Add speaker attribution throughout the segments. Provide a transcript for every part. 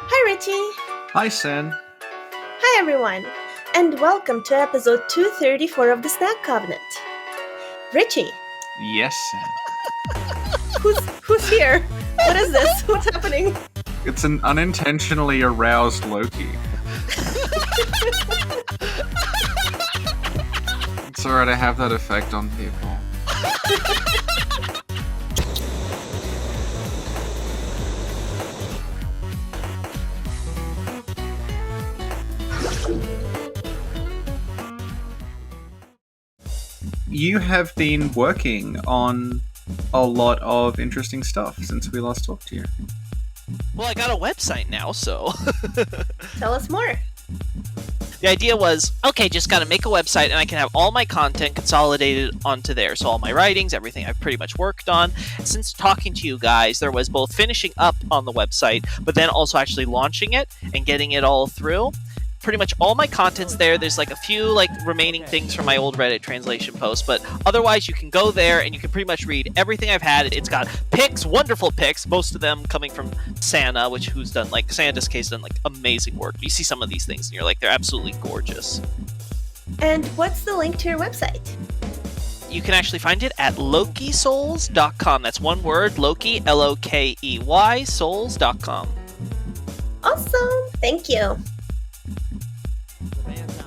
Speaker 1: Hi, Richie.
Speaker 2: Hi, Sen.
Speaker 1: Hi, everyone. And welcome to episode 234 of the Snack Covenant. Richie.
Speaker 2: Yes, Sen.
Speaker 1: Who's here? What is this? What's happening?
Speaker 2: It's an unintentionally aroused Loki. It's alright, I have that effect on people. You have been working on a lot of interesting stuff since we last talked to you.
Speaker 3: Well, I got a website now, so...
Speaker 1: Tell us more.
Speaker 3: The idea was, okay, just gotta make a website and I can have all my content consolidated onto there. So all my writings, everything I've pretty much worked on. Since talking to you guys, there was both finishing up on the website, but then also actually launching it and getting it all through. Pretty much all my content's there. There's like a few remaining things from my old Reddit translation post, but otherwise you can go there and you can pretty much read everything I've had. It's got pics, wonderful pics, most of them coming from Sana, who's done Santa's case done amazing work. You see some of these things and you're they're absolutely gorgeous.
Speaker 1: And what's the link to your website?
Speaker 3: You can actually find it at LokeySouls.com. That's one word, Loki, Lokey, souls.com.
Speaker 1: Awesome. Thank you.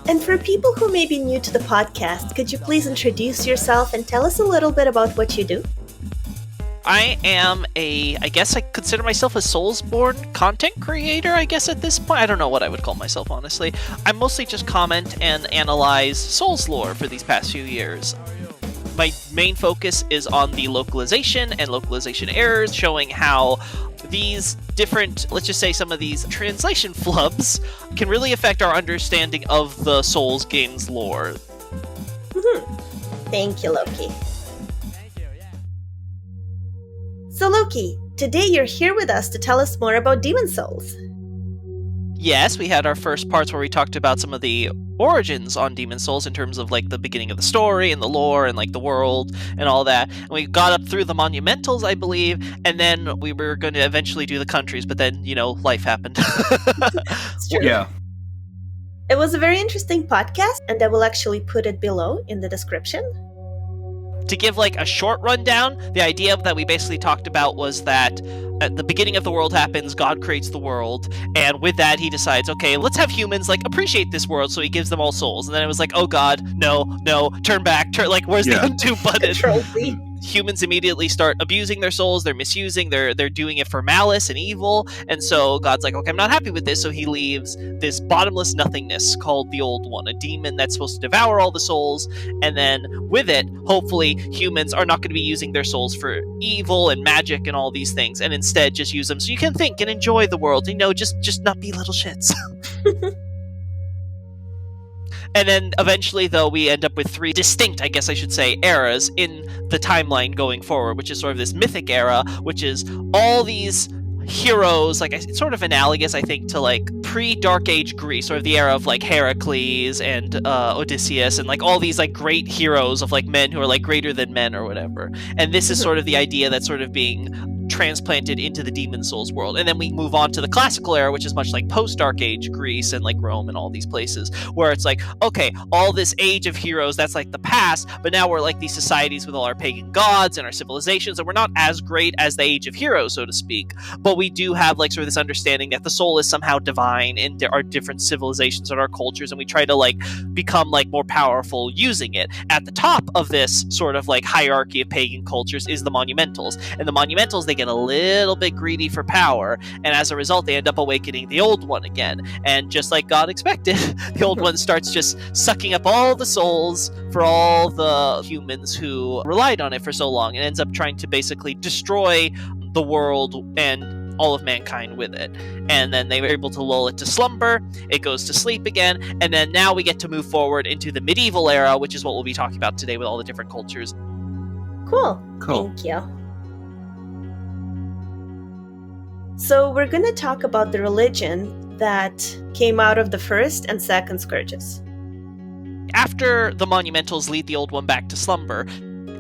Speaker 1: And for people who may be new to the podcast, could you please introduce yourself and tell us a little bit about what you do?
Speaker 3: I am I guess I consider myself a Soulsborne content creator, I guess at this point. I don't know what I would call myself, honestly. I mostly just comment and analyze Souls lore for these past few years. My main focus is on the localization and localization errors, showing how these different, let's just say some of these translation flubs can really affect our understanding of the Souls game's lore.
Speaker 1: Thank you, Loki. So, Loki, today you're here with us to tell us more about Demon Souls.
Speaker 3: Yes, we had our first parts where we talked about some of the origins on Demon Souls in terms of the beginning of the story and the lore and the world and all that. And we got up through the monumentals, I believe, and then we were going to eventually do the countries, but then, life happened.
Speaker 1: It's true.
Speaker 2: Yeah.
Speaker 1: It was a very interesting podcast, and I will actually put it below in the description.
Speaker 3: To give a short rundown, the idea that we basically talked about was that at the beginning of the world happens, God creates the world, and with that he decides, okay, let's have humans appreciate this world, so he gives them all souls. And then it was oh God, no, turn back, where's the undo button?
Speaker 1: Control Z.
Speaker 3: Humans immediately start abusing their souls, they're misusing, they're doing it for malice and evil, and so God's okay, I'm not happy with this, so he leaves this bottomless nothingness called the Old One, a demon that's supposed to devour all the souls, and then with it, hopefully, humans are not going to be using their souls for evil and magic and all these things, and instead just use them so you can think and enjoy the world, just not be little shits. And then eventually, though, we end up with three distinct, I guess I should say, eras in the timeline going forward, which is sort of this mythic era, which is all these heroes, it's sort of analogous, I think, to pre-Dark Age Greece, sort of the era of Heracles and Odysseus and all these great heroes of men who are greater than men or whatever. And this is sort of the idea that's sort of being transplanted into the Demon Souls world. And then we move on to the classical era, which is much like post-Dark Age Greece and Rome and all these places, where it's okay, all this age of heroes, that's the past, but now we're these societies with all our pagan gods and our civilizations, and we're not as great as the Age of Heroes, so to speak, but we do have sort of this understanding that the soul is somehow divine in our different civilizations and our cultures, and we try to become more powerful using it. At the top of this sort of hierarchy of pagan cultures is the monumentals, and the monumentals, they get a little bit greedy for power, and as a result they end up awakening the Old One again, and just like God expected, the Old One starts just sucking up all the souls for all the humans who relied on it for so long, and ends up trying to basically destroy the world and all of mankind with it. And then they were able to lull it to slumber, it goes to sleep again, and then now we get to move forward into the medieval era, which is what we'll be talking about today with all the different cultures.
Speaker 1: Cool. Thank you. So we're going to talk about the religion that came out of the first and second scourges.
Speaker 3: After the monumentals lead the Old One back to slumber,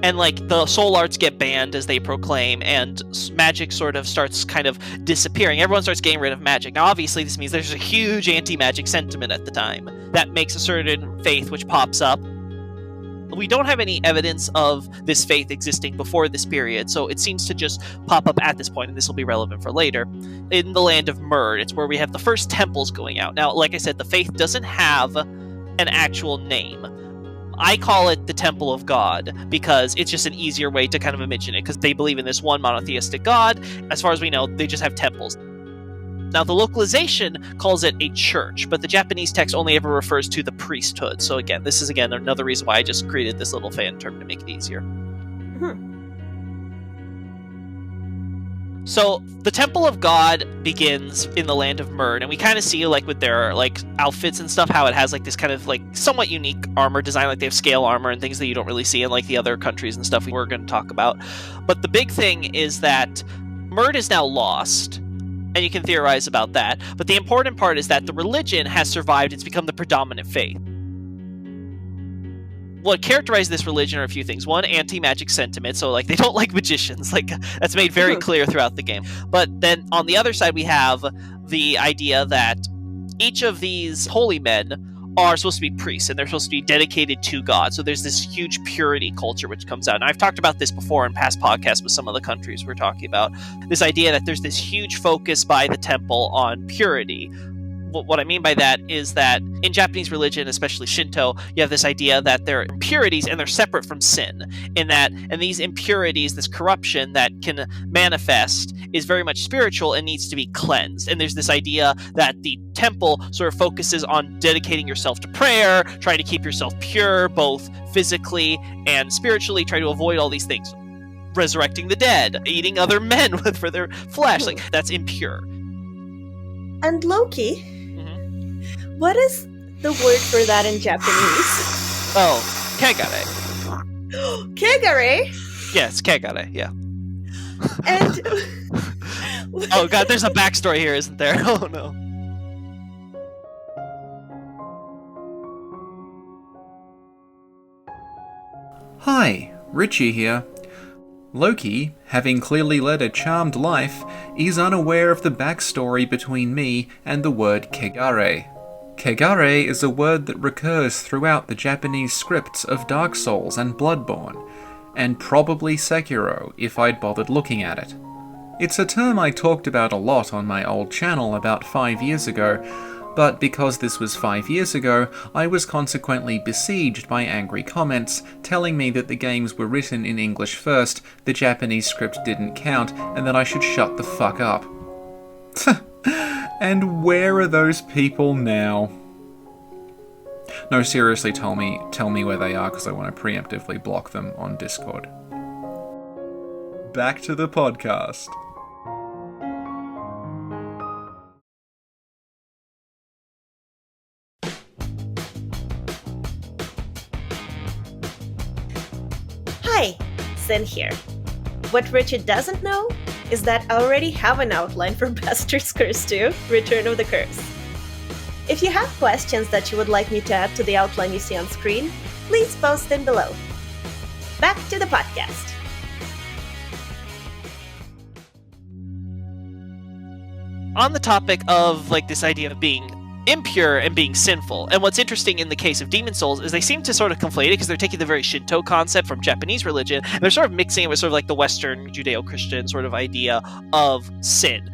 Speaker 3: And like the soul arts get banned as they proclaim, and magic sort of starts kind of disappearing. Everyone starts getting rid of magic. Now obviously this means there's a huge anti-magic sentiment at the time that makes a certain faith which pops up. We don't have any evidence of this faith existing before this period, so it seems to just pop up at this point, and this will be relevant for later. In the land of Myrd, it's where we have the first temples going out. Now, like I said, the faith doesn't have an actual name. I call it the Temple of God because it's just an easier way to kind of mention it, because they believe in this one monotheistic God. As far as we know, they just have temples. Now, the localization calls it a church, but the Japanese text only ever refers to the priesthood. So again, this is another reason why I just created this little fan term to make it easier. So the Temple of God begins in the land of Myrd, and we kind of see like with their like outfits and stuff how it has like this kind of like somewhat unique armor design. Like they have scale armor and things that you don't really see in like the other countries and stuff we're going to talk about. But the big thing is that Myrd is now lost, and you can theorize about that. But the important part is that the religion has survived. It's become the predominant faith. What characterizes this religion are a few things. One, anti-magic sentiment, so like they don't like magicians. Like that's made very clear throughout the game. But then on the other side, we have the idea that each of these holy men are supposed to be priests, and they're supposed to be dedicated to God. So there's this huge purity culture which comes out. And I've talked about this before in past podcasts with some of the countries we're talking about. This idea that there's this huge focus by the temple on purity. What I mean by that is that in Japanese religion, especially Shinto, you have this idea that there are impurities and they're separate from sin. And these impurities, this corruption that can manifest, is very much spiritual and needs to be cleansed. And there's this idea that the temple sort of focuses on dedicating yourself to prayer, trying to keep yourself pure, both physically and spiritually, try to avoid all these things. Resurrecting the dead, eating other men for their flesh, like that's impure.
Speaker 1: And Loki, what is the word for that in Japanese?
Speaker 3: Oh, kegare.
Speaker 1: Kegare?
Speaker 3: Yes, kegare, yeah.
Speaker 1: And
Speaker 3: oh god, there's a backstory here, isn't there? Oh no.
Speaker 2: Hi, Richie here. Loki, having clearly led a charmed life, is unaware of the backstory between me and the word kegare. Kegare is a word that recurs throughout the Japanese scripts of Dark Souls and Bloodborne, and probably Sekiro if I'd bothered looking at it. It's a term I talked about a lot on my old channel about 5 years ago, but because this was 5 years ago, I was consequently besieged by angry comments telling me that the games were written in English first, the Japanese script didn't count, and that I should shut the fuck up. And where are those people now? No, seriously, tell me where they are, because I want to preemptively block them on Discord. Back to the podcast.
Speaker 1: Hi, Sin here. What Richard doesn't know is that I already have an outline for Bastard's Curse 2, Return of the Curse. If you have questions that you would like me to add to the outline you see on screen, please post them below. Back to the podcast.
Speaker 3: On the topic of like this idea of being impure and being sinful, and what's interesting in the case of Demon Souls is they seem to sort of conflate it because they're taking the very Shinto concept from Japanese religion and they're sort of mixing it with sort of like the Western Judeo-Christian sort of idea of sin.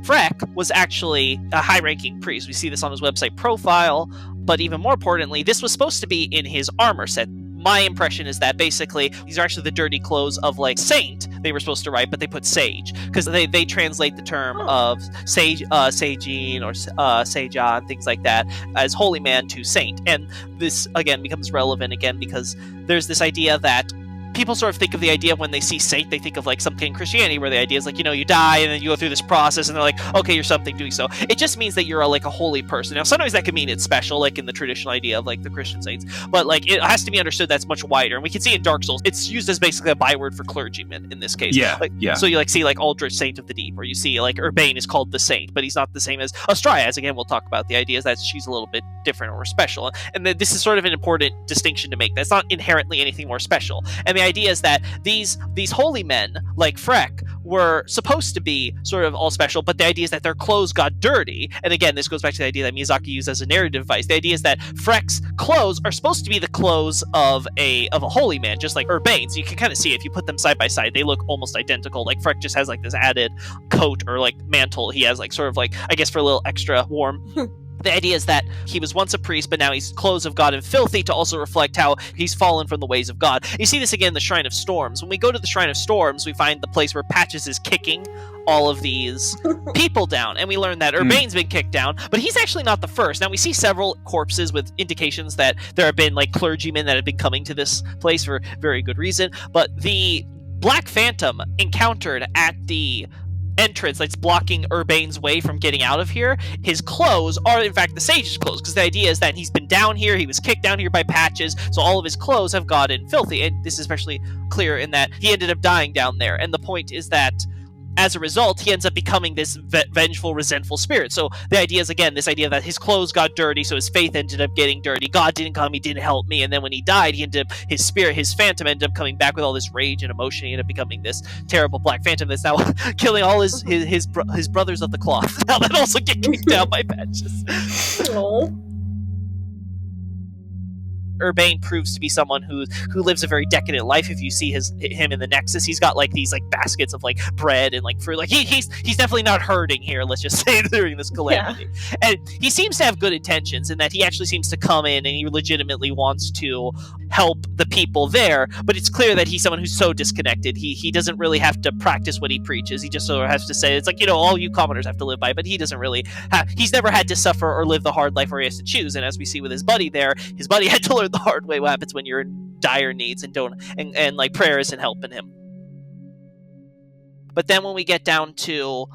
Speaker 3: Freck was actually a high-ranking priest. We see this on his website profile, but even more importantly, this was supposed to be in his armor set. My impression is that basically these are actually the dirty clothes of like saint they were supposed to write, but they put sage because they translate the term of sage, seijin or seija and things like that as holy man to saint. And this again becomes relevant again because there's this idea that people sort of think of the idea of when they see saint, they think of like something in Christianity where the idea is like, you die and then you go through this process and they're like, okay, you're something doing so. It just means that you're a holy person. Now, sometimes that could mean it's special, like in the traditional idea of like the Christian saints, but like it has to be understood that's much wider. And we can see in Dark Souls, it's used as basically a byword for clergyman in this case.
Speaker 2: Yeah.
Speaker 3: So you see like Aldrich, Saint of the Deep, or you see like Urbane is called the Saint, but he's not the same as Astraea, as again we'll talk about. The idea is that she's a little bit different or special, and this is sort of an important distinction to make. That's not inherently anything more special. And the idea is that these holy men like Freck were supposed to be sort of all special, but the idea is that their clothes got dirty. And again, this goes back to the idea that Miyazaki used as a narrative device. The idea is that Freck's clothes are supposed to be the clothes of a holy man, just like Urbane's. You can kind of see if you put them side by side, they look almost identical. Like Freck just has like this added coat or like mantle. He has like sort of like, I guess for a little extra warm. The idea is that he was once a priest, but now he's clothes of God and filthy, to also reflect how he's fallen from the ways of God. You see this again in the Shrine of Storms. When we go to the Shrine of Storms, we find the place where Patches is kicking all of these people down, and we learn that Urbane's been kicked down, but he's actually not the first. Now, we see several corpses with indications that there have been like clergymen that have been coming to this place for very good reason, but the Black Phantom encountered at the entrance that's blocking Urbane's way from getting out of here, his clothes are in fact the sage's clothes, because the idea is that he's been down here, he was kicked down here by Patches, so all of his clothes have gotten filthy. And this is especially clear in that he ended up dying down there, and the point is that as a result, he ends up becoming this vengeful, resentful spirit. So the idea is, again, this idea that his clothes got dirty, so his faith ended up getting dirty. God didn't come, he didn't help me. And then when he died, his spirit, his phantom ended up coming back with all this rage and emotion. He ended up becoming this terrible Black Phantom that's now killing all his brothers of the cloth. Now that also get kicked out by Patches.
Speaker 1: Oh.
Speaker 3: Urbane proves to be someone who lives a very decadent life. If you see him in the Nexus, he's got like these like baskets of like bread and like fruit. Like he's definitely not hurting here, let's just say, during this calamity. Yeah. And he seems to have good intentions in that he actually seems to come in and he legitimately wants to help the people there, but it's clear that he's someone who's so disconnected. He doesn't really have to practice what he preaches. He just sort of has to say, it's like, all you commoners have to live by, but he doesn't really he's never had to suffer or live the hard life where he has to choose. And as we see with his buddy there, his buddy had to learn the hard way what happens when you're in dire needs and like prayer isn't helping him. But then when we get down to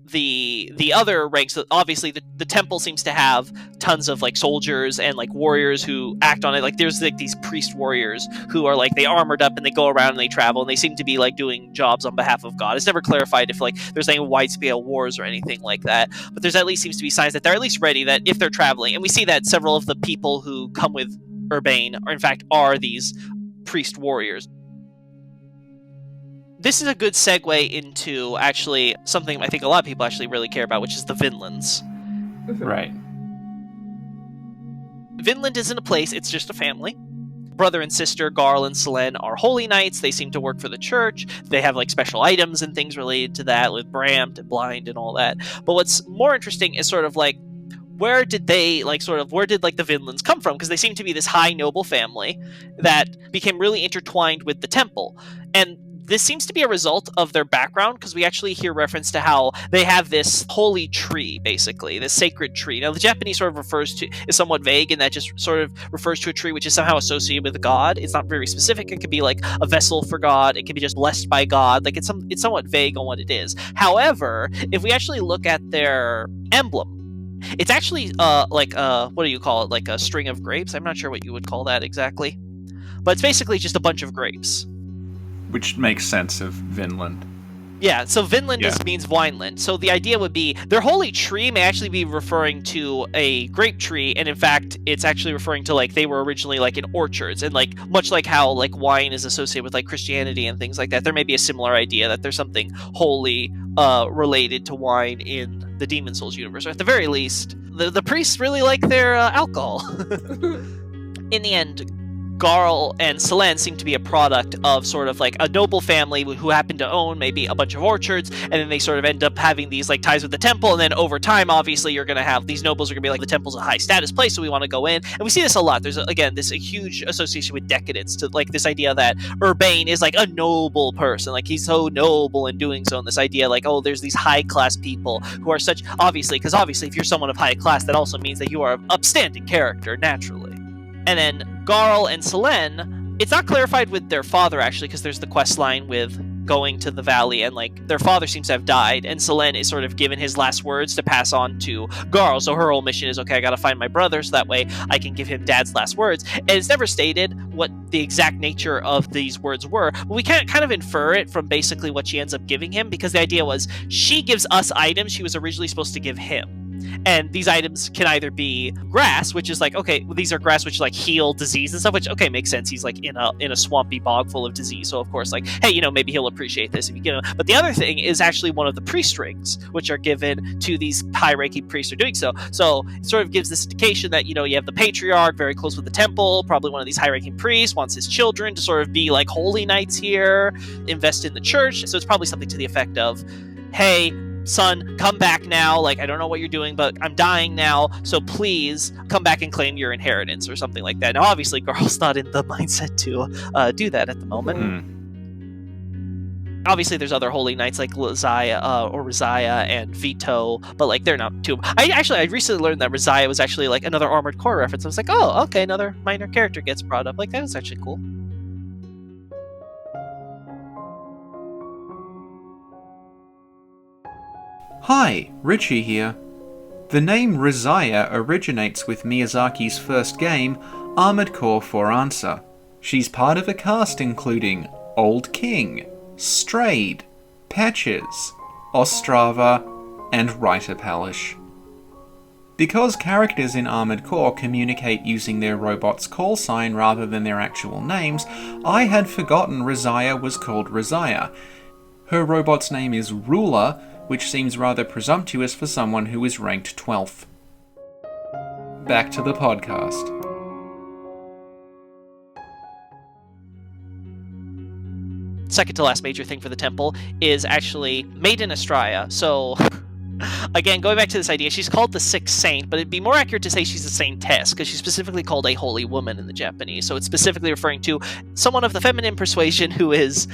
Speaker 3: the other ranks, obviously the temple seems to have tons of like soldiers and like warriors who act on it. Like there's like these priest warriors who are like, they armored up and they go around and they travel and they seem to be like doing jobs on behalf of God. It's never clarified if like there's any wide scale wars or anything like that, but there's at least seems to be signs that they're at least ready, that if they're traveling. And we see that several of the people who come with Urbane are these priest warriors. This is a good segue into actually something I think a lot of people actually really care about, which is the Vinlands.
Speaker 2: Right.
Speaker 3: Vinland isn't a place, it's just a family. Brother and sister Garl and Selene are holy knights. They seem to work for the church. They have like special items and things related to that, with Brammed and Blind and all that. But what's more interesting is sort of like, where did the Vinlands come from? Because they seem to be this high noble family that became really intertwined with the temple. And this seems to be a result of their background, because we actually hear reference to how they have this holy tree, basically, this sacred tree. Now, the Japanese sort of is somewhat vague, and that just sort of refers to a tree which is somehow associated with God. It's not very specific. It could be like a vessel for God. It could be just blessed by God. Like it's somewhat vague on what it is. However, if we actually look at their emblem, it's actually what do you call it? Like a string of grapes? I'm not sure what you would call that exactly, but it's basically just a bunch of grapes.
Speaker 2: Which makes sense of Vinland.
Speaker 3: Yeah, so Vinland means wineland. So the idea would be their holy tree may actually be referring to a grape tree, and in fact, it's actually referring to like they were originally like in orchards, and like much like how like wine is associated with like Christianity and things like that. There may be a similar idea that there's something holy related to wine in the Demon Souls universe, or at the very least, the priests really like their alcohol. In the end, Garl and Selene seem to be a product of sort of like a noble family who happen to own maybe a bunch of orchards, and then they sort of end up having these like ties with the temple, and then over time, obviously, you're going to have these nobles are going to be like, the temple's a high status place, so we want to go in. And we see this a lot. There's, again, this a huge association with decadence, to like this idea that Urbane is like a noble person, like he's so noble in doing so, and this idea like, oh, there's these high class people who are such, obviously, if you're someone of high class, that also means that you are an upstanding character, naturally. And then Garl and Selene It's not clarified with their father, actually, because there's the quest line with going to the valley, and like their father seems to have died, and Selene is sort of given his last words to pass on to Garl. So her whole mission is, okay, I gotta find my brother so that way I can give him Dad's last words. And it's never stated what the exact nature of these words were, but we can kind of infer it from basically what she ends up giving him, because the idea was she gives us items she was originally supposed to give him. And these items can either be grass, which is like, okay, well, these are grass which like heal disease and stuff, which, okay, makes sense. He's like in a swampy bog full of disease, so of course, like, hey, maybe he'll appreciate this if you get him. But the other thing is actually one of the priest rings, which are given to these high-ranking priests who are doing so. So it sort of gives this indication that, you have the patriarch very close with the temple, probably one of these high-ranking priests wants his children to sort of be like holy knights here, invest in the church. So it's probably something to the effect of, hey, son, come back now. Like, I don't know what you're doing, but I'm dying now, so please come back and claim your inheritance, or something like that. Now, obviously, Garl's not in the mindset to do that at the moment. Obviously, there's other holy knights like Rizaya and Vito, but like they're not too. I recently learned that Rizaya was actually like another Armored Core reference. I was like, oh, okay, another minor character gets brought up. Like, that was actually cool.
Speaker 2: Hi, Richie here. The name Rizaya originates with Miyazaki's first game, Armored Core 4 Answer. She's part of a cast including Old King, Strayed, Patches, Ostrava, and Writer Palish. Because characters in Armored Core communicate using their robot's call sign rather than their actual names, I had forgotten Rizaya was called Rizaya. Her robot's name is Ruler, which seems rather presumptuous for someone who is ranked 12th. Back to the podcast.
Speaker 3: Second to last major thing for the temple is actually Maiden Estraya. So, again, going back to this idea, she's called the Sixth Saint, but it'd be more accurate to say she's a saintess, because she's specifically called a holy woman in the Japanese. So it's specifically referring to someone of the feminine persuasion who is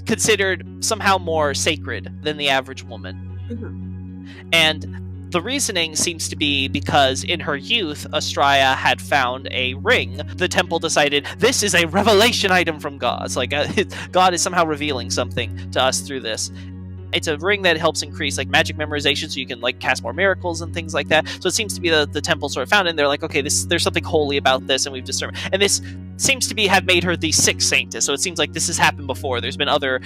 Speaker 3: considered somehow more sacred than the average woman.
Speaker 1: Mm-hmm.
Speaker 3: And the reasoning seems to be because in her youth, Estraya had found a ring. The temple decided, this is a revelation item from God. It's like God is somehow revealing something to us through this. It's a ring that helps increase like magic memorization, so you can like cast more miracles and things like that. So it seems to be the temple sort of found it, and they're like, okay, there's something holy about this, and we've discerned. And this seems to have made her the sixth saintess. So it seems like this has happened before. There's been other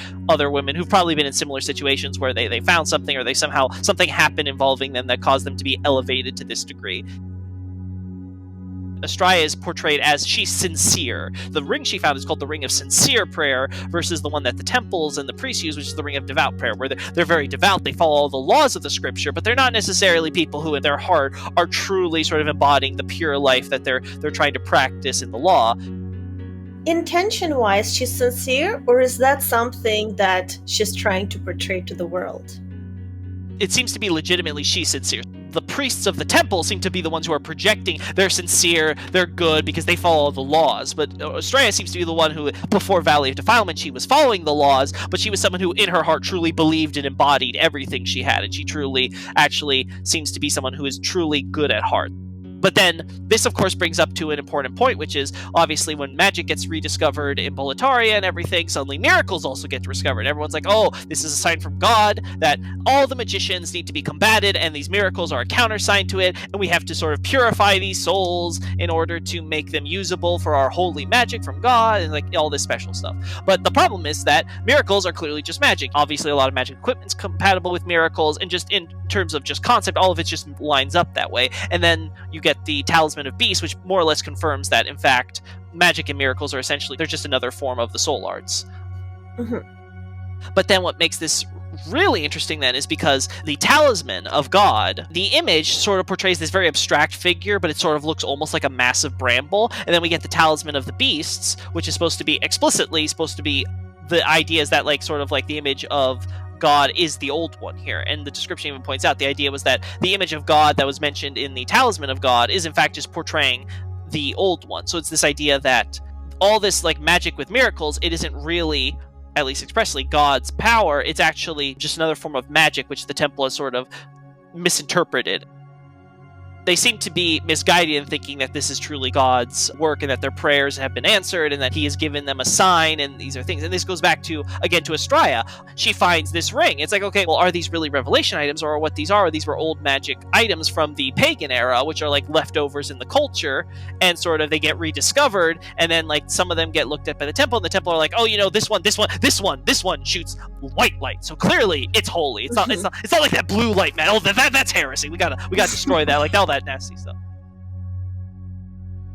Speaker 3: women who've probably been in similar situations where they found something, or something happened involving them that caused them to be elevated to this degree. Estraya is portrayed as she's sincere. The ring she found is called the Ring of Sincere Prayer, versus the one that the temples and the priests use, which is the Ring of Devout Prayer, where they're very devout, they follow all the laws of the scripture, but they're not necessarily people who in their heart are truly sort of embodying the pure life that they're trying to practice in the law.
Speaker 1: Intention-wise, she's sincere, or is that something that she's trying to portray to the world?
Speaker 3: It seems to be legitimately she's sincere. The priests of the temple seem to be the ones who are projecting they're sincere, they're good, because they follow the laws. But Estraya seems to be the one who, before Valley of Defilement, she was following the laws, but she was someone who, in her heart, truly believed and embodied everything she had, and she truly, actually, seems to be someone who is truly good at heart. But then, this of course brings up to an important point, which is, obviously when magic gets rediscovered in Boletaria and everything, suddenly miracles also get discovered. Everyone's like, oh, this is a sign from God that all the magicians need to be combated, and these miracles are a countersign to it, and we have to sort of purify these souls in order to make them usable for our holy magic from God, and like all this special stuff. But the problem is that miracles are clearly just magic. Obviously, a lot of magic equipment's compatible with miracles, and just in terms of just concept, all of it just lines up that way. And then you get the Talisman of Beasts, which more or less confirms that, in fact, magic and miracles are essentially, they're just another form of the soul arts.
Speaker 1: Mm-hmm.
Speaker 3: But then what makes this really interesting then is because the Talisman of God, the image sort of portrays this very abstract figure, but it sort of looks almost like a massive bramble. And then we get the Talisman of the Beasts, which is supposed to be the idea is that like sort of like the image of God is the old one here, and the description even points out the idea was that the image of God that was mentioned in the Talisman of God is in fact just portraying the old one. So it's this idea that all this like magic with miracles, it isn't really, at least expressly, God's power. It's actually just another form of magic which the temple has sort of misinterpreted. they seem to be misguided in thinking that this is truly God's work and that their prayers have been answered and that he has given them a sign and these are things. And this goes back to, again, to Astraea. She finds this ring. It's like, okay, well, are these really revelation items, or what these are? These were old magic items from the pagan era, which are like leftovers in the culture, and sort of they get rediscovered, and then like some of them get looked at by the temple, and the temple are like, oh, this one shoots white light, so clearly it's holy. It's not like that blue light, man. Oh, that's heresy. We gotta destroy that, like all that nasty stuff.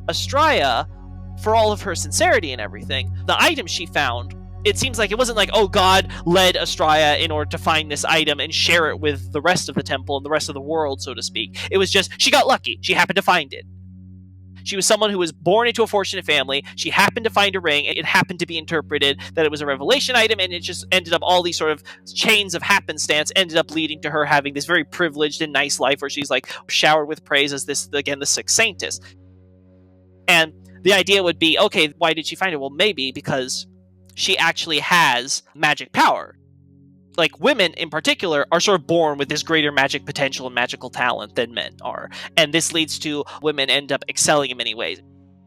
Speaker 3: Astraea, for all of her sincerity and everything, the item she found, it seems like it wasn't like, oh, God led Astraea in order to find this item and share it with the rest of the temple and the rest of the world, so to speak. It was just, she got lucky. She happened to find it. She was someone who was born into a fortunate family. She happened to find a ring. It happened to be interpreted that it was a revelation item, and it just ended up, all these sort of chains of happenstance ended up leading to her having this very privileged and nice life where she's like showered with praise as this, again, the sixth saintess. And the idea would be, okay, why did she find it? Well, maybe because she actually has magic power. Like, women in particular are sort of born with this greater magic potential and magical talent than men are. And this leads to women end up excelling in many ways.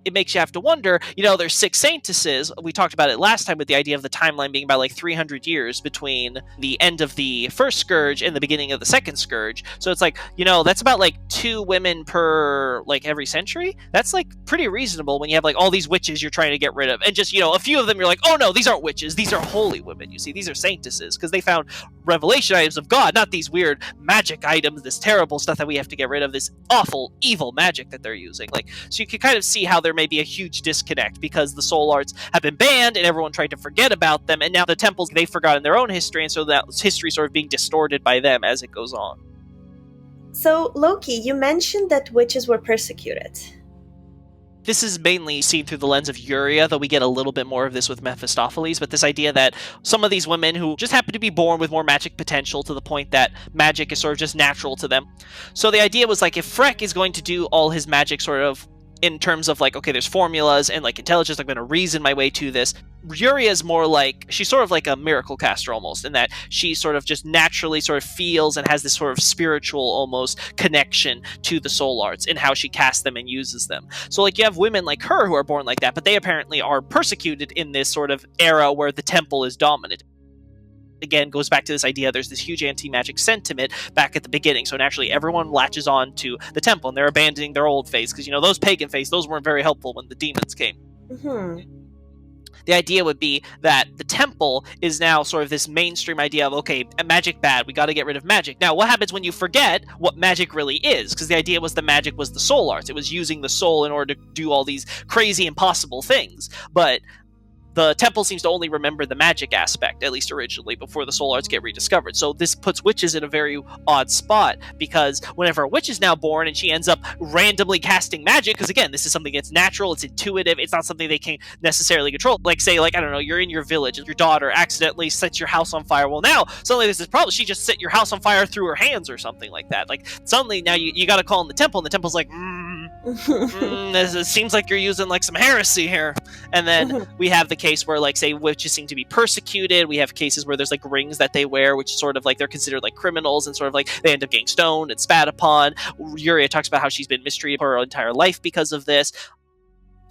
Speaker 3: It makes you have to wonder, there's six saintesses. We talked about it last time with the idea of the timeline being about like 300 years between the end of the first scourge and the beginning of the second scourge. So it's like, that's about like 2 women per like every century. That's like pretty reasonable when you have like all these witches you're trying to get rid of. And just, a few of them you're like, oh no, these aren't witches. These are holy women. You see, these are saintesses because they found revelation items of God, not these weird magic items, this terrible stuff that we have to get rid of, this awful, evil magic that they're using. Like, so you can kind of see how there may be a huge disconnect because the soul arts have been banned and everyone tried to forget about them, and now the temples, they've forgotten their own history, and so that history sort of being distorted by them as it goes on.
Speaker 1: So, Loki, you mentioned that witches were persecuted.
Speaker 3: This is mainly seen through the lens of Yuria, though we get a little bit more of this with Mephistopheles, but this idea that some of these women who just happen to be born with more magic potential to the point that magic is sort of just natural to them. So the idea was like, if Freck is going to do all his magic sort of in terms of like, okay, there's formulas and like intelligence, I'm going to reason my way to this. Yuria is more like, she's sort of like a miracle caster almost, in that she sort of just naturally sort of feels and has this sort of spiritual almost connection to the soul arts in how she casts them and uses them. So like you have women like her who are born like that, but they apparently are persecuted in this sort of era where the temple is dominant. Again, goes back to this idea, there's this huge anti-magic sentiment back at the beginning, so naturally everyone latches on to the temple and they're abandoning their old faiths because those pagan faiths, those weren't very helpful when the demons came. The idea would be that the temple is now sort of this mainstream idea of, okay, magic bad, we got to get rid of magic. Now, what happens when you forget what magic really is? Because the idea was the magic was the soul arts. It was using the soul in order to do all these crazy, impossible things. But the temple seems to only remember the magic aspect, at least originally, before the soul arts get rediscovered. So this puts witches in a very odd spot, because whenever a witch is now born and she ends up randomly casting magic, because again, this is something that's natural, it's intuitive, it's not something they can necessarily control. Like, say, like, I don't know, you're in your village and your daughter accidentally sets your house on fire. Well, now, suddenly there's this problem. She just set your house on fire through her hands or something like that. Like, suddenly now you got to call in the temple, and the temple's like, it seems like you're using like some heresy here. And then we have the case where, like, say, witches seem to be persecuted. We have cases where there's like rings that they wear, which sort of like they're considered like criminals, and sort of like they end up getting stoned and spat upon. Yuria talks about how she's been mistreated her entire life because of this.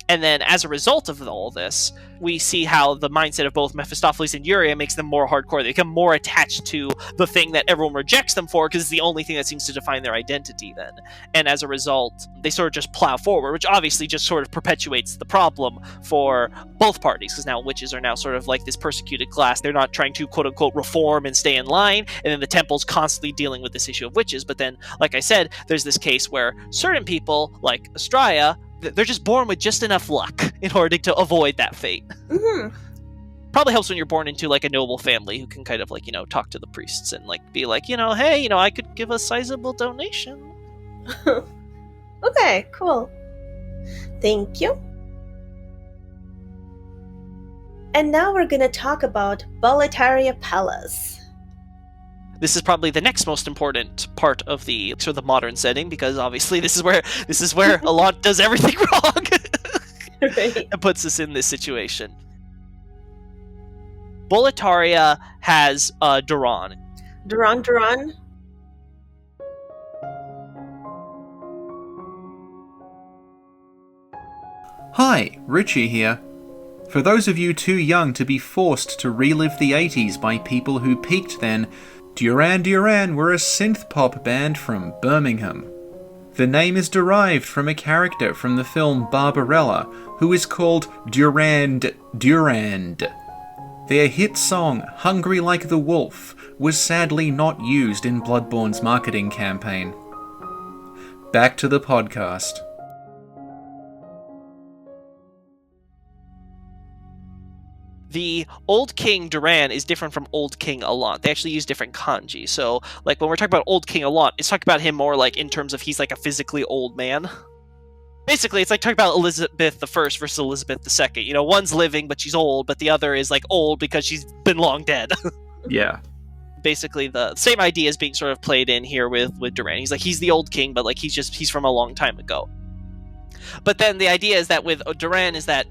Speaker 3: And then as a result of all this, we see how the mindset of both Mephistopheles and Yuria makes them more hardcore. They become more attached to the thing that everyone rejects them for, because it's the only thing that seems to define their identity then. And as a result, they sort of just plow forward, which obviously just sort of perpetuates the problem for both parties, because now witches are now sort of like this persecuted class. They're not trying to quote-unquote reform and stay in line, and then the temple's constantly dealing with this issue of witches. But then, like I said, there's this case where certain people, like Astraea, they're just born with just enough luck in order to avoid that fate. Probably helps when you're born into like a noble family who can kind of like, talk to the priests and like be like, hey, I could give a sizable donation.
Speaker 1: Okay, cool. Thank you. And now we're gonna talk about Boletaria Palace.
Speaker 3: This is probably the next most important part of the sort of the modern setting, because obviously this is where Allant does everything wrong.
Speaker 1: Right.
Speaker 3: And puts us in this situation. Boletaria has Duran.
Speaker 1: Duran.
Speaker 2: Hi, Richie here. For those of you too young to be forced to relive the 80s by people who peaked then, Duran Duran were a synth-pop band from Birmingham. The name is derived from a character from the film Barbarella, who is called Durand. Their hit song, Hungry Like the Wolf, was sadly not used in Bloodborne's marketing campaign. Back to the podcast.
Speaker 3: The Old King Duran is different from Old King Allant. They actually use different kanji. So, like, when we're talking about Old King Allant, it's talking about him more like in terms of he's like a physically old man. Basically, it's like talking about Elizabeth I versus Elizabeth II. You know, one's living, but she's old, but the other is, like, old because she's been long dead.
Speaker 2: Yeah.
Speaker 3: Basically, the same idea is being sort of played in here with Duran. He's like, he's the old king, but, like, he's from a long time ago. But then the idea is that with Duran is that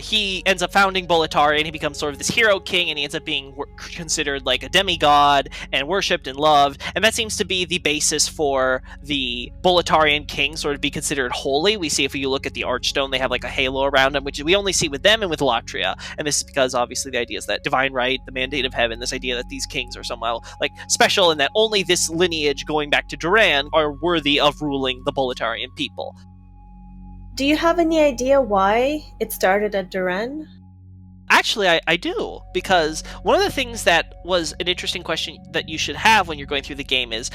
Speaker 3: he ends up founding Boletaria, and he becomes sort of this hero king, and he ends up being considered like a demigod and worshipped and loved, and that seems to be the basis for the Boletarian king sort of be considered holy. We see if you look at the Archstone, they have like a halo around them, which we only see with them and with Latria, and this is because obviously the idea is that divine right, the mandate of heaven, this idea that these kings are somehow like special and that only this lineage going back to Duran are worthy of ruling the Boletarian people.
Speaker 1: Do you have any idea why it started at Duran?
Speaker 3: Actually, I do, because one of the things that was an interesting question that you should have when you're going through the game is,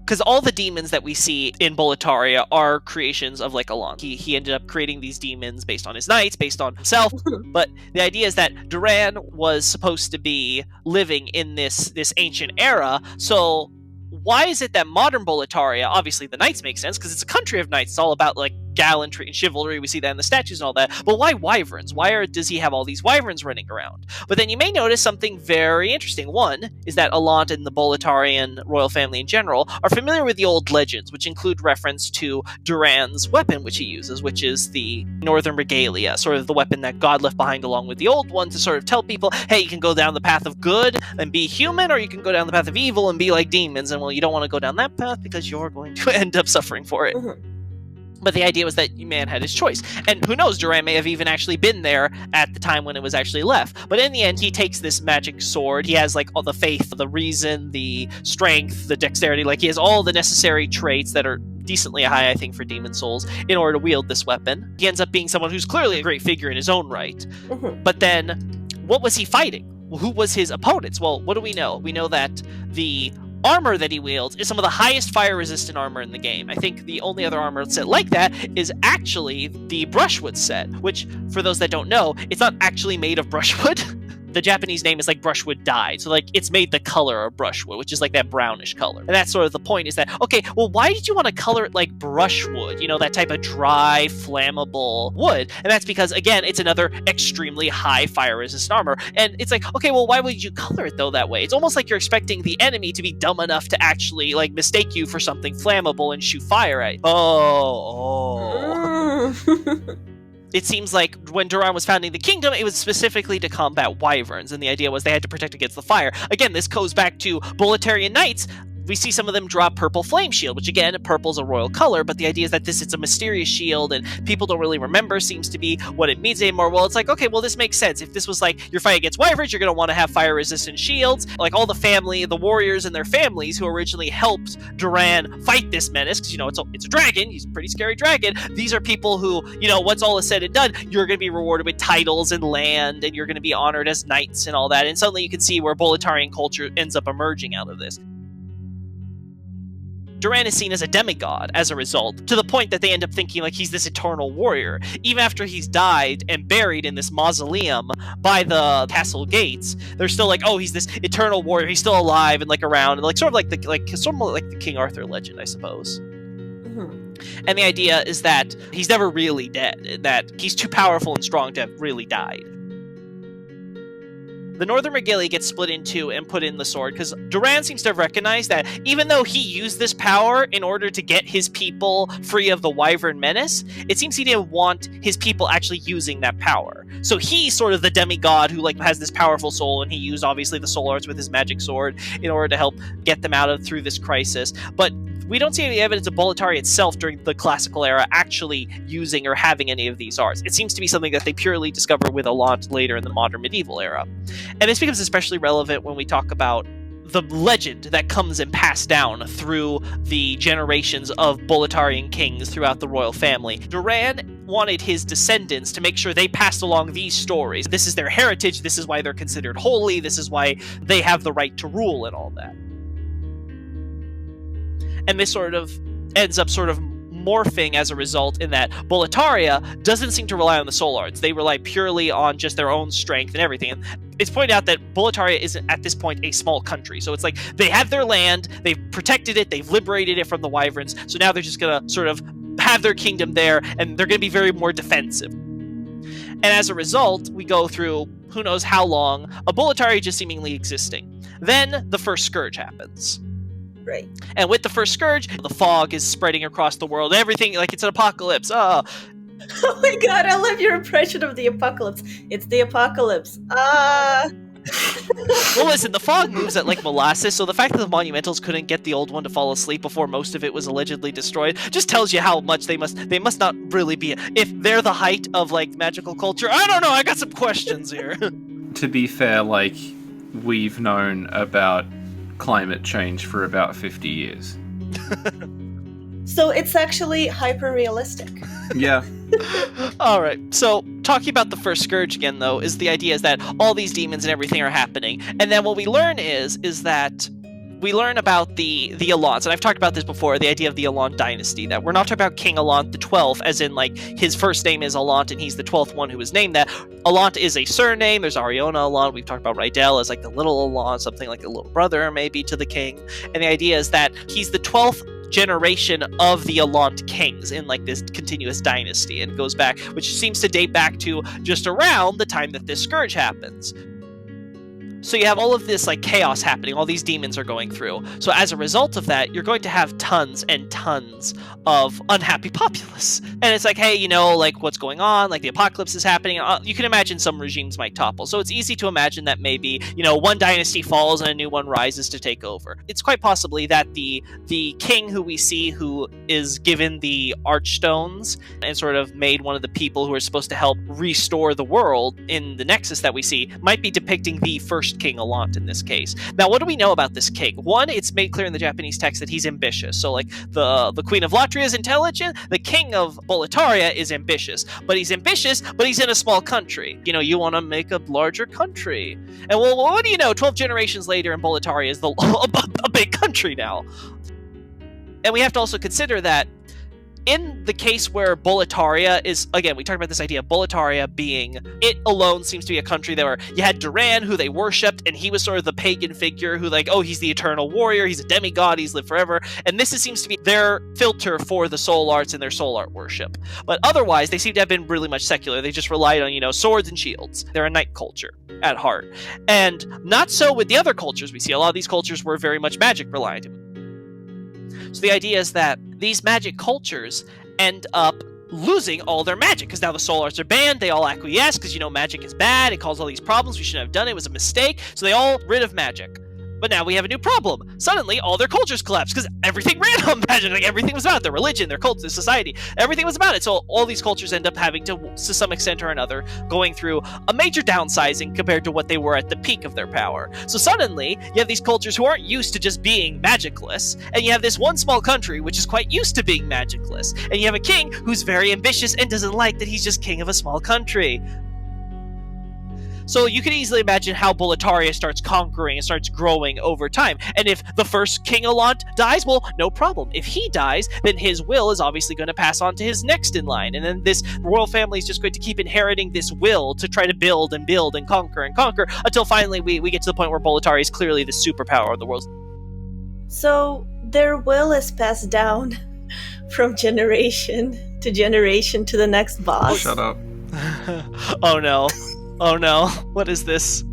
Speaker 3: because all the demons that we see in Boletaria are creations of, like, Allant. He ended up creating these demons based on his knights, based on himself, but the idea is that Duran was supposed to be living in this ancient era, so why is it that modern Boletaria, obviously the knights make sense, because it's a country of knights, it's all about, like, gallantry and chivalry, we see that in the statues and all that, but why wyverns? Does he have all these wyverns running around? But then you may notice something very interesting. One is that Allant and the Boletarian royal family in general are familiar with the old legends, which include reference to Duran's weapon, which he uses, which is the Northern Regalia, sort of the weapon that God left behind along with the old one to sort of tell people, hey, you can go down the path of good and be human, or you can go down the path of evil and be like demons, and well, you don't want to go down that path because you're going to end up suffering for it. But the idea was that man had his choice. And who knows, Duran may have even actually been there at the time when it was actually left. But in the end, he takes this magic sword. He has, like, all the faith, the reason, the strength, the dexterity. Like, he has all the necessary traits that are decently high, I think, for demon souls in order to wield this weapon. He ends up being someone who's clearly a great figure in his own right. But then, what was he fighting? Well, who was his opponents? Well, what do we know? We know that the armor that he wields is some of the highest fire-resistant armor in the game. I think the only other armor set like that is actually the brushwood set, which, for those that don't know, it's not actually made of brushwood. The Japanese name is like brushwood dyed, so like it's made the color of brushwood, which is like that brownish color. And that's sort of the point, is that, okay, well, why did you want to color it like brushwood? You know, that type of dry, flammable wood. And that's because, again, it's another extremely high fire-resistant armor. And it's like, okay, well, why would you color it, though, that way? It's almost like you're expecting the enemy to be dumb enough to actually, like, mistake you for something flammable and shoot fire at you. It seems like when Duran was founding the kingdom, it was specifically to combat wyverns, and the idea was they had to protect against the fire. Again, this goes back to Boletarian knights. We see some of them draw purple flame shield, which, again, purple's a royal color, but the idea is that it's a mysterious shield, and people don't really remember, seems to be what it means anymore. Well, it's like, okay, well, this makes sense. If this was like you're fighting against wyverns, you're going to want to have fire-resistant shields. Like all the family, the warriors and their families who originally helped Duran fight this menace, because, you know, it's a dragon, he's a pretty scary dragon. These are people who, you know, once all is said and done, you're going to be rewarded with titles and land, and you're going to be honored as knights and all that, and suddenly you can see where Boletarian culture ends up emerging out of this. Duran is seen as a demigod as a result, to the point that they end up thinking like he's this eternal warrior. Even after he's died and buried in this mausoleum by the castle gates, they're still like, oh, he's this eternal warrior, he's still alive and like around, and like sort of like the King Arthur legend, I suppose. And the idea is that he's never really dead, that he's too powerful and strong to have really died. The Northern Regalia gets split in two and put in the sword, because Duran seems to have recognized that even though he used this power in order to get his people free of the Wyvern menace, it seems he didn't want his people actually using that power. So he's sort of the demigod who like has this powerful soul, and he used obviously the soul arts with his magic sword in order to help get them through this crisis. But we don't see any evidence of Boletaria itself during the classical era actually using or having any of these arts. It seems to be something that they purely discover with Allant later in the modern medieval era. And this becomes especially relevant when we talk about the legend that comes and passed down through the generations of Boletarian kings throughout the royal family. Duran wanted his descendants to make sure they passed along these stories. This is their heritage, this is why they're considered holy, this is why they have the right to rule and all that. And this sort of ends up sort of morphing as a result in that Boletaria doesn't seem to rely on the soul arts. They rely purely on just their own strength and everything. And it's pointed out that Boletaria isn't at this point a small country. So it's like they have their land, they've protected it, they've liberated it from the wyverns, so now they're just going to sort of have their kingdom there, and they're going to be very more defensive. And as a result, we go through who knows how long, a Boletaria just seemingly existing. Then the first scourge happens.
Speaker 1: Right.
Speaker 3: And with the first scourge, the fog is spreading across the world. Everything, like it's an apocalypse.
Speaker 1: Oh my god, I love your impression of the apocalypse. It's the apocalypse.
Speaker 3: Well, listen, the fog moves at like molasses, so the fact that the monumentals couldn't get the old one to fall asleep before most of it was allegedly destroyed just tells you how much they must not really be. If they're the height of like magical culture, I don't know, I got some questions here.
Speaker 2: To be fair, like, we've known about climate change for about 50 years.
Speaker 1: So it's actually hyper-realistic.
Speaker 2: Yeah.
Speaker 3: Alright, so talking about the first scourge again, though, is the idea is that all these demons and everything are happening. And then what we learn is that we learn about the Allants, and I've talked about this before, the idea of the Allant dynasty, that we're not talking about King Allant the 12th, as in, like, his first name is Allant, and he's the 12th one who was named that. Allant is a surname, there's Ariona Allant, we've talked about Rydell as, like, the little Allant, something like a little brother, maybe, to the king, and the idea is that he's the 12th generation of the Allant kings in, like, this continuous dynasty, and goes back, which seems to date back to just around the time that this scourge happens. So you have all of this, like, chaos happening, all these demons are going through. So as a result of that, you're going to have tons and tons of unhappy populace. And it's like, hey, you know, like, what's going on? Like, the apocalypse is happening. You can imagine some regimes might topple. So it's easy to imagine that maybe, you know, one dynasty falls and a new one rises to take over. It's quite possibly that the king who we see who is given the Archstones and sort of made one of the people who are supposed to help restore the world in the Nexus that we see might be depicting the first King Allant in this case. Now, what do we know about this king? One, it's made clear in the Japanese text that he's ambitious. So, like, the Queen of Latria is intelligent, the King of Boletaria is ambitious. But he's in a small country. You know, you want to make a larger country. And, well, what do you know? 12 generations later, and Boletaria is a big country now. And we have to also consider that in the case where Boletaria is, again, we talked about this idea of Boletaria being, it alone seems to be a country where you had Duran, who they worshipped, and he was sort of the pagan figure who, like, oh, he's the eternal warrior, he's a demigod, he's lived forever, and this seems to be their filter for the soul arts and their soul art worship. But otherwise, they seem to have been really much secular. They just relied on, you know, swords and shields. They're a knight culture at heart. And not so with the other cultures we see. A lot of these cultures were very much magic reliant. So the idea is that these magic cultures end up losing all their magic, because now the soul arts are banned, they all acquiesce, because, you know, magic is bad, it caused all these problems, we shouldn't have done it, it was a mistake, so they all rid of magic. But now we have a new problem. Suddenly, all their cultures collapse, because everything ran on magic, like, everything was about it. Their religion, their cults, their society, everything was about it. So all these cultures end up having to some extent or another, going through a major downsizing compared to what they were at the peak of their power. So suddenly, you have these cultures who aren't used to just being magicless, and you have this one small country which is quite used to being magicless, and you have a king who's very ambitious and doesn't like that he's just king of a small country. So you can easily imagine how Boletaria starts conquering and starts growing over time. And if the first King Allant dies, well, no problem. If he dies, then his will is obviously going to pass on to his next in line. And then this royal family is just going to keep inheriting this will to try to build and conquer until finally we get to the point where Boletaria is clearly the superpower of the world.
Speaker 1: So their will is passed down from generation to the next boss.
Speaker 2: Oh, shut up.
Speaker 3: Oh no. Oh no, what is this?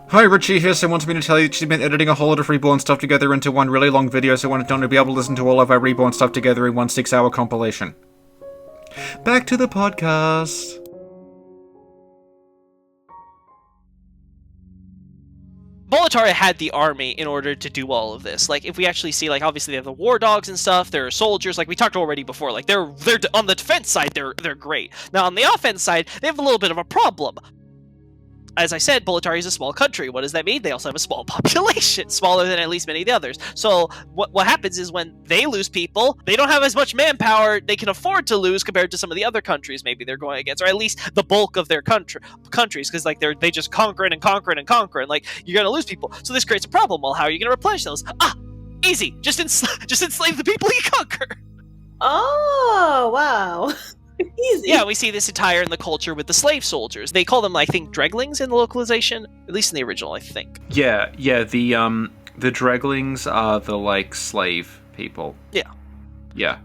Speaker 2: Hi, Richie here. So wants me to tell you that she's been editing a whole lot of Reborn stuff together into one really long video, so I wanted to be able to listen to all of our Reborn stuff together in one 6-hour compilation. Back to the podcast.
Speaker 3: Boletaria had the army in order to do all of this. Like, if we actually see, like, obviously they have the war dogs and stuff, there are soldiers, like we talked already before, like, they're on the defense side, they're great. Now, on the offense side, they have a little bit of a problem. As I said, Boletaria is a small country. What does that mean? They also have a small population, smaller than at least many of the others. So what happens is when they lose people, they don't have as much manpower they can afford to lose compared to some of the other countries maybe they're going against, or at least the bulk of their countries, because like they just conquering and conquering and conquering. Like, you're going to lose people. So this creates a problem. Well, how are you going to replenish those? Easy. Just enslave the people you conquer.
Speaker 1: Oh, wow. Easy.
Speaker 3: Yeah, we see this entire in the culture with the slave soldiers. They call them, I think, dreglings in the localization, at least in the original, I think.
Speaker 2: Yeah. The dreglings are the like slave people.
Speaker 3: Yeah.
Speaker 2: Yeah.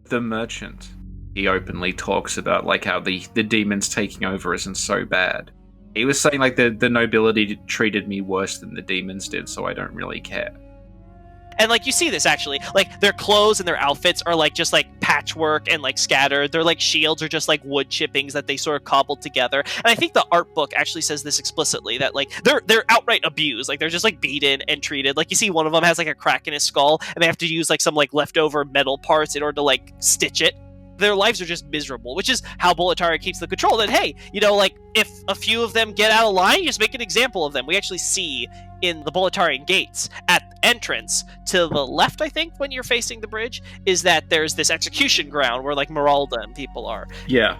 Speaker 2: The merchant, he openly talks about like how the demons taking over isn't so bad. He was saying like the nobility treated me worse than the demons did, so I don't really care.
Speaker 3: And, like, you see this, actually. Like, their clothes and their outfits are, like, just, like, patchwork and, like, scattered. Their, like, shields are just, like, wood chippings that they sort of cobbled together. And I think the art book actually says this explicitly, that, like, they're outright abused. Like, they're just, like, beaten and treated. Like, you see one of them has, like, a crack in his skull, and they have to use, like, some, like, leftover metal parts in order to, like, stitch it. Their lives are just miserable, which is how Boletaria keeps the control. That, hey, you know, like, if a few of them get out of line, you just make an example of them. We actually see in the Boletarian gates at the entrance to the left, I think, when you're facing the bridge, is that there's this execution ground where, like, Meralda and people are.
Speaker 2: Yeah.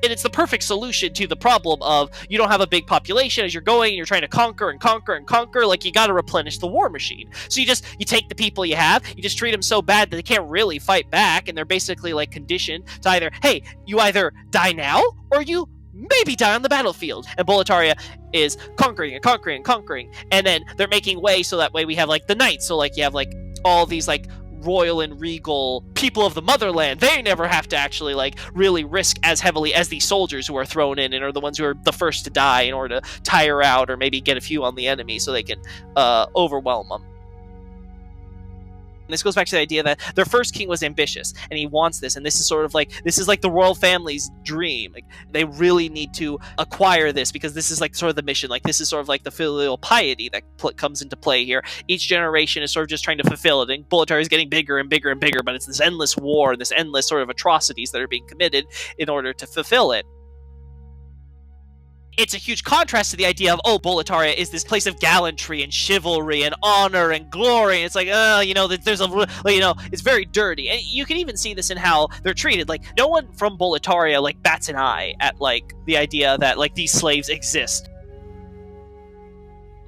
Speaker 3: And it's the perfect solution to the problem of you don't have a big population as you're going and you're trying to conquer and conquer and conquer. Like, you got to replenish the war machine. So you take the people you have, you just treat them so bad that they can't really fight back, and they're basically like conditioned to either, hey, you either die now or you maybe die on the battlefield. And Boletaria is conquering and conquering and conquering, and then they're making way so that way we have like the knights. So like you have like all these like royal and regal people of the motherland. They never have to actually like really risk as heavily as these soldiers who are thrown in and are the ones who are the first to die in order to tire out or maybe get a few on the enemy so they can overwhelm them. And this goes back to the idea that their first king was ambitious and he wants this, and this is like the royal family's dream. Like, they really need to acquire this because this is like sort of the mission. Like, this is sort of like the filial piety that comes into play here. Each generation is sort of just trying to fulfill it, and Boletaria is getting bigger and bigger and bigger, but it's this endless war and this endless sort of atrocities that are being committed in order to fulfill it. It's a huge contrast to the idea of, oh, Boletaria is this place of gallantry and chivalry and honor and glory. And it's like, there's it's very dirty. And you can even see this in how they're treated. Like, no one from Boletaria, like, bats an eye at, like, the idea that, like, these slaves exist.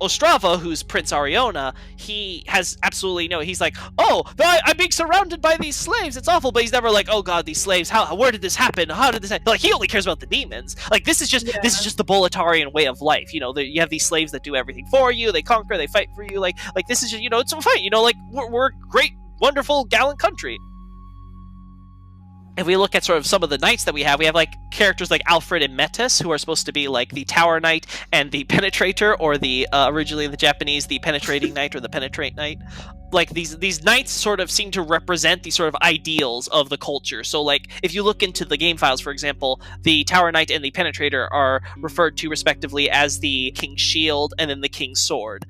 Speaker 3: Ostrava, who's Prince Ariona, he has absolutely he's like, oh, I'm being surrounded by these slaves, it's awful, but he's never like, oh god, these slaves, where did this happen, how did this happen? Like, he only cares about the demons. Like, this is just the Boletarian way of life, you have these slaves that do everything for you, they conquer, they fight for you, like this is just, it's a fight, like, we're a great, wonderful, gallant country. If we look at sort of some of the knights that we have like characters like Alfred and Metis, who are supposed to be like the Tower Knight and the Penetrator, or the originally in the Japanese, the Penetrating Knight or the Penetrate Knight. Like, these knights sort of seem to represent these sort of ideals of the culture. So like, if you look into the game files, for example, the Tower Knight and the Penetrator are referred to respectively as the King's Shield and then the King's Sword.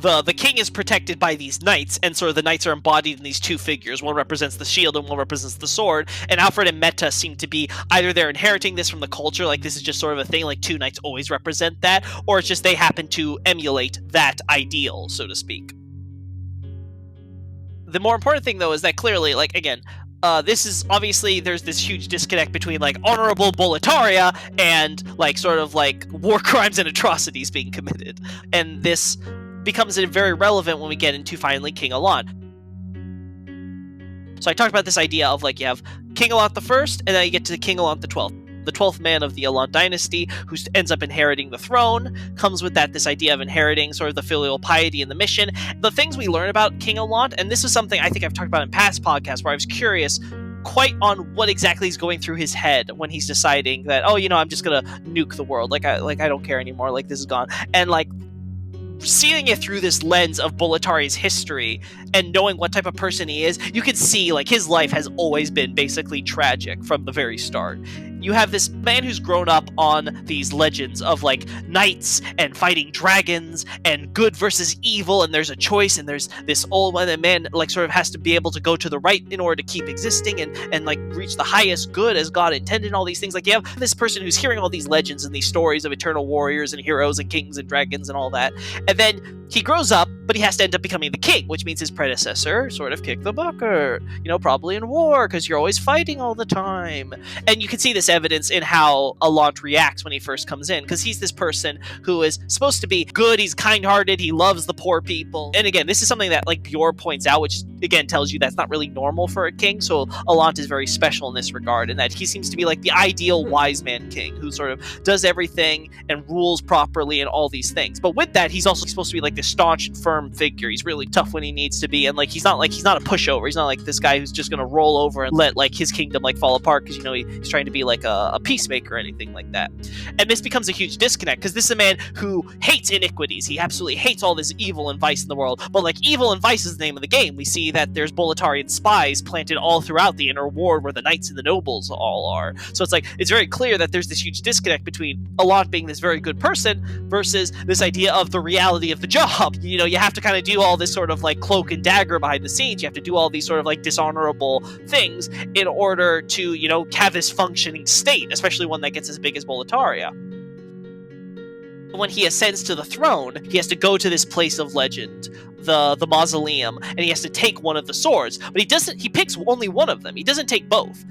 Speaker 3: The king is protected by these knights, and sort of the knights are embodied in these two figures. One represents the shield and one represents the sword. And Alfred and Meta seem to be either they're inheriting this from the culture, like this is just sort of a thing, like two knights always represent that, or it's just they happen to emulate that ideal, so to speak. The more important thing, though, is that clearly, like, again, this is obviously there's this huge disconnect between like honorable Boletaria and like sort of like war crimes and atrocities being committed, and this becomes very relevant when we get into finally King Allant. So I talked about this idea of like you have King Allant the First, and then you get to King Allant the 12th. The 12th man of the Allant dynasty, who ends up inheriting the throne, comes with this idea of inheriting sort of the filial piety and the mission. The things we learn about King Allant, and this is something I think I've talked about in past podcasts where I was curious quite on what exactly is going through his head when he's deciding that, oh, I'm just gonna nuke the world. Like I don't care anymore. Like, this is gone. And like, seeing it through this lens of Boletaria's history and knowing what type of person he is, you can see like his life has always been basically tragic from the very start. you have this man who's grown up on these legends of like knights and fighting dragons and good versus evil, and there's a choice, and there's this old one, and man like sort of has to be able to go to the right in order to keep existing and like reach the highest good as God intended, and all these things. Like, you have this person who's hearing all these legends and these stories of eternal warriors and heroes and kings and dragons and all that, and then he grows up, but he has to end up becoming the king, which means his predecessor sort of kicked the bucket, probably in war, because you're always fighting all the time. And you can see this evidence in how Allant reacts when he first comes in, because he's this person who is supposed to be good, he's kind-hearted, he loves the poor people. And again, this is something that like Bjor points out, which again tells you that's not really normal for a king, so Allant is very special in this regard, in that he seems to be like the ideal wise man king, who sort of does everything and rules properly and all these things. But with that, he's also supposed to be like this staunch and firm figure. He's really tough when he needs to be, and like he's not a pushover. He's not like this guy who's just gonna roll over and let like his kingdom like fall apart because he's trying to be like a peacemaker or anything like that. And this becomes a huge disconnect, because this is a man who hates iniquities. He absolutely hates all this evil and vice in the world, but like evil and vice is the name of the game. We see that there's Boletarian spies planted all throughout the inner ward where the knights and the nobles all are. So it's very clear that there's this huge disconnect between Allant being this very good person versus this idea of the reality of the job. You have to kind of do all this sort of like cloak and dagger behind the scenes. You have to do all these sort of like dishonorable things in order to, have this functioning state, especially one that gets as big as Boletaria. When he ascends to the throne, he has to go to this place of legend, the mausoleum, and he has to take one of the swords. But he picks only one of them. He doesn't take both.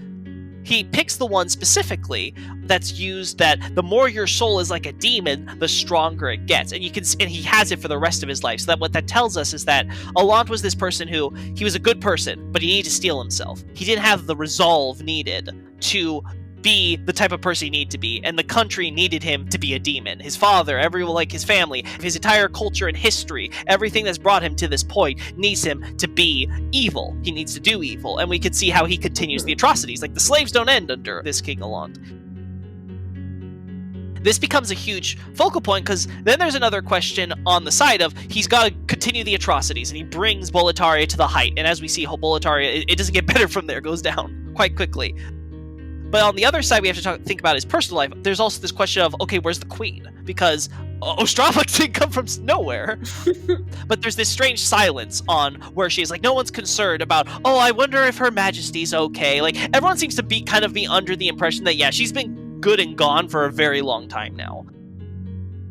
Speaker 3: He picks the one specifically that's used, that the more your soul is like a demon, the stronger it gets. And he has it for the rest of his life. So that what that tells us is that Allant was this person who, he was a good person, but he needed to steel himself. He didn't have the resolve needed to be the type of person he needed to be, and the country needed him to be a demon. His father, everyone, like his family, his entire culture and history, everything that's brought him to this point needs him to be evil. He needs to do evil, and we can see how he continues the atrocities. Like, the slaves don't end under this King Allant. This becomes a huge focal point, because then there's another question on the side of he's got to continue the atrocities, and he brings Boletaria to the height. And as we see, Boletaria, it doesn't get better from there, it goes down quite quickly. But on the other side, we have to think about his personal life. There's also this question of, okay, where's the queen? Because Ostrava didn't come from nowhere. But there's this strange silence on where she's like, no one's concerned about, oh, I wonder if Her Majesty's okay. Like, everyone seems to be under the impression that, yeah, she's been good and gone for a very long time now.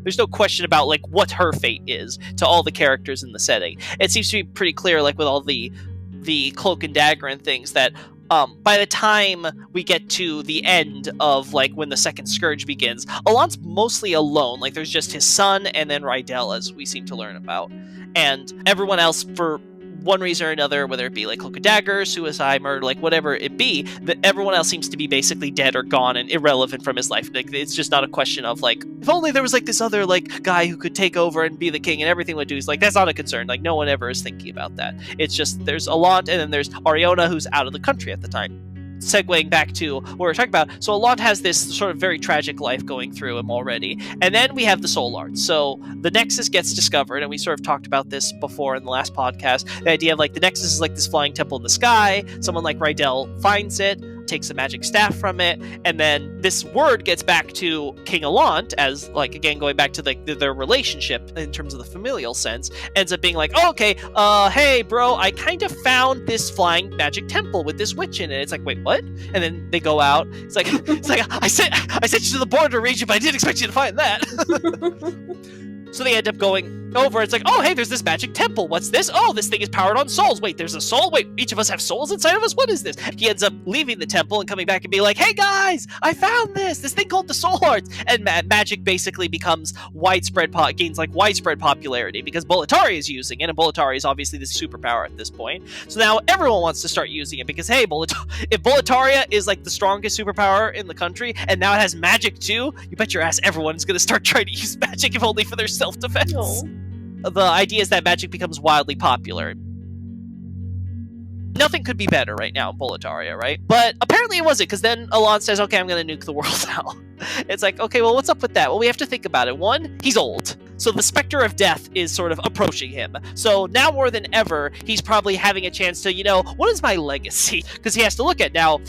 Speaker 3: There's no question about, like, what her fate is to all the characters in the setting. It seems to be pretty clear, like, with all the cloak and dagger and things, that by the time we get to the end of, like, when the second Scourge begins, Allant's mostly alone. Like, there's just his son and then Rydell, as we seem to learn about. And everyone else, for one reason or another, whether it be, like, cloak and dagger, suicide, murder, like, whatever it be, that everyone else seems to be basically dead or gone and irrelevant from his life. Like, it's just not a question of, like, if only there was, like, this other, like, guy who could take over and be the king and everything would do. It's like, that's not a concern. Like, no one ever is thinking about that. It's just, there's Allant, and then there's Ariona, who's out of the country at the time. Segueing back to what we're talking about, so Allant has this sort of very tragic life going through him already, and then we have the Soul Arts. So the Nexus gets discovered, and we sort of talked about this before in the last podcast. The idea of, like, the Nexus is like this flying temple in the sky. Someone like Rydell finds it, takes the magic staff from it, and then this word gets back to King Allant as, like, again, going back to their relationship in terms of the familial sense, ends up being like, oh, okay, hey, bro, I kind of found this flying magic temple with this witch in it. It's like, wait, what? And then they go out. It's like I sent you to the border region, but I didn't expect you to find that. So they end up going over. It's like, oh, hey, there's this magic temple. What's this? Oh, this thing is powered on souls. Wait, there's a soul? Wait, each of us have souls inside of us? What is this? He ends up leaving the temple and coming back and being like, hey, guys, I found this thing called the Soul Arts. And magic basically becomes gains widespread popularity because Boletaria is using it, and Boletaria is obviously this superpower at this point. So now everyone wants to start using it because, hey, if Boletaria is like the strongest superpower in the country, and now it has magic too, you bet your ass everyone is going to start trying to use magic, if only for their self-defense.
Speaker 1: Oh.
Speaker 3: The idea is that magic becomes wildly popular. Nothing could be better right now in Boletaria, right? But apparently it wasn't, because then Allant says, okay, I'm going to nuke the world now. It's like, okay, well, what's up with that? Well, we have to think about it. One, he's old. So the specter of death is sort of approaching him. So now more than ever, he's probably having a chance to, what is my legacy? Because he has to look at now,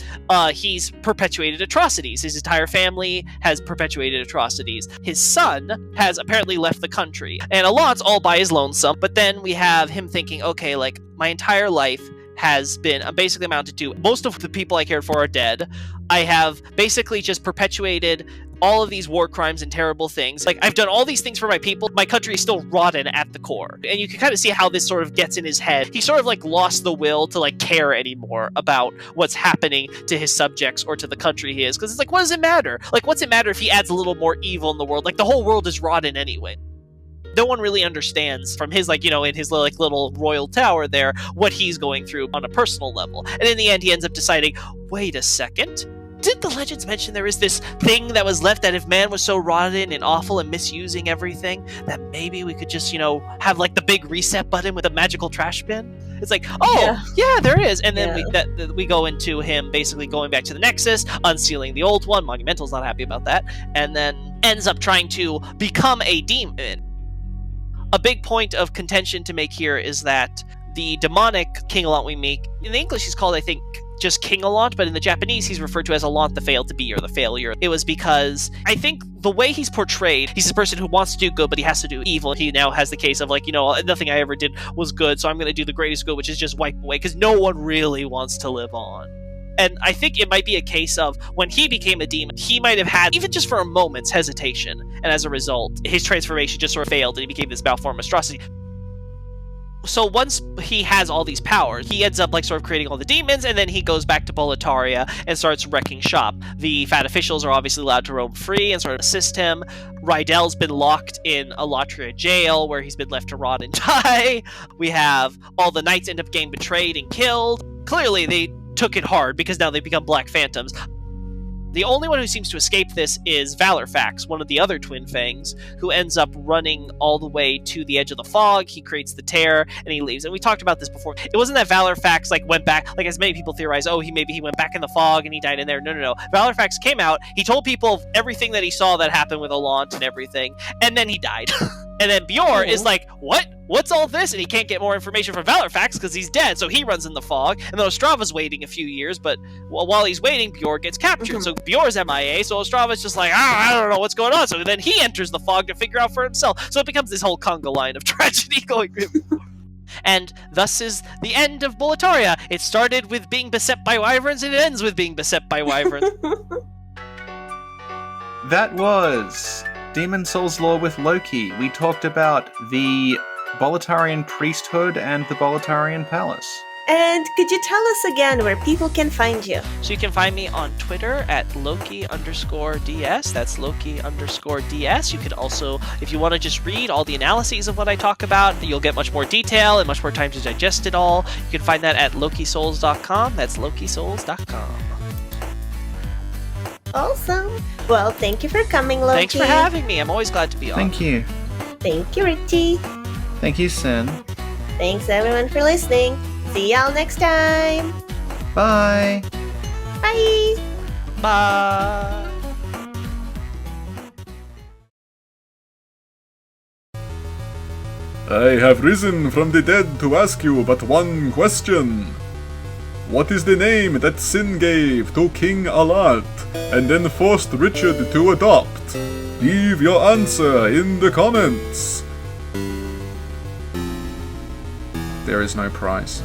Speaker 3: he's perpetuated atrocities. His entire family has perpetuated atrocities. His son has apparently left the country. And Allant's all by his lonesome. But then we have him thinking, okay, like, my entire life has been basically amounted to most of the people I cared for are dead. I have basically just perpetuated all of these war crimes and terrible things. Like, I've done all these things for my people. My country is still rotten at the core. And you can kind of see how this sort of gets in his head. He sort of like lost the will to like care anymore about what's happening to his subjects or to the country he is. Because it's like, what does it matter? Like, what's it matter if he adds a little more evil in the world? Like, the whole world is rotten anyway. No one really understands from his, in his little royal tower there, what he's going through on a personal level. And in the end, he ends up deciding, wait a second, didn't the legends mention there is this thing that was left that if man was so rotten and awful and misusing everything, that maybe we could just, have like the big reset button with a magical trash bin? It's like, yeah there is. And then we go into him basically going back to the Nexus, unsealing the old one. Monumental's not happy about that. And then ends up trying to become a demon. A big point of contention to make here is that the demonic King Allant we meet, in the English he's called, I think, just King Allant, but in the Japanese he's referred to as Allant the failed to be, or the failure. It was because I think the way he's portrayed, he's a person who wants to do good, but he has to do evil. He now has the case of nothing I ever did was good, so I'm going to do the greatest good, which is just wipe away, because no one really wants to live on. And I think it might be a case of when he became a demon, he might have had, even just for a moment's hesitation. And as a result, his transformation just sort of failed and he became this malformed monstrosity. So once he has all these powers, he ends up sort of creating all the demons, and then he goes back to Boletaria and starts wrecking shop. The fat officials are obviously allowed to roam free and sort of assist him. Rydel's been locked in Allatria jail, where he's been left to rot and die. We have all the knights end up getting betrayed and killed. Clearly, they took it hard because now they've become Black Phantoms. The only one who seems to escape this is Valorfax, one of the other Twin Fangs, who ends up running all the way to the edge of the fog. He creates the tear and he leaves. And we talked about this before. It wasn't that Valorfax went back, as many people theorize, maybe he went back in the fog and he died in there. No. Valorfax came out, he told people everything that he saw that happened with Allant and everything, and then he died. And then Bjor is like, what? What's all this? And he can't get more information from Valorfax because he's dead, so he runs in the fog. And then Ostrava's waiting a few years, but while he's waiting, Bjor gets captured. So Bjor's MIA, so Ostrava's just like, I don't know what's going on. So then he enters the fog to figure out for himself. So it becomes this whole conga line of tragedy going. And thus is the end of Boletaria. It started with being beset by wyverns, and it ends with being beset by wyverns.
Speaker 2: That was Demon Souls Lore with Loki. We talked about the Boletarian priesthood and the Boletarian palace.
Speaker 1: And could you tell us again where people can find you?
Speaker 3: So you can find me on Twitter at Loki_DS. That's Loki_DS. You can also, if you want to just read all the analyses of what I talk about, you'll get much more detail and much more time to digest it all. You can find that at LokiSouls.com. That's LokiSouls.com.
Speaker 1: Awesome. Well, thank you for coming, Loki.
Speaker 3: Thanks for having me. I'm always glad to be on.
Speaker 2: Thank you.
Speaker 1: Thank you, Richie.
Speaker 2: Thank you, Sin.
Speaker 1: Thanks, everyone, for listening. See y'all next time.
Speaker 2: Bye.
Speaker 1: Bye.
Speaker 3: Bye.
Speaker 4: I have risen from the dead to ask you but one question. What is the name that Sin gave to King Allant and then forced Richard to adopt? Leave your answer in the comments.
Speaker 2: There is no prize.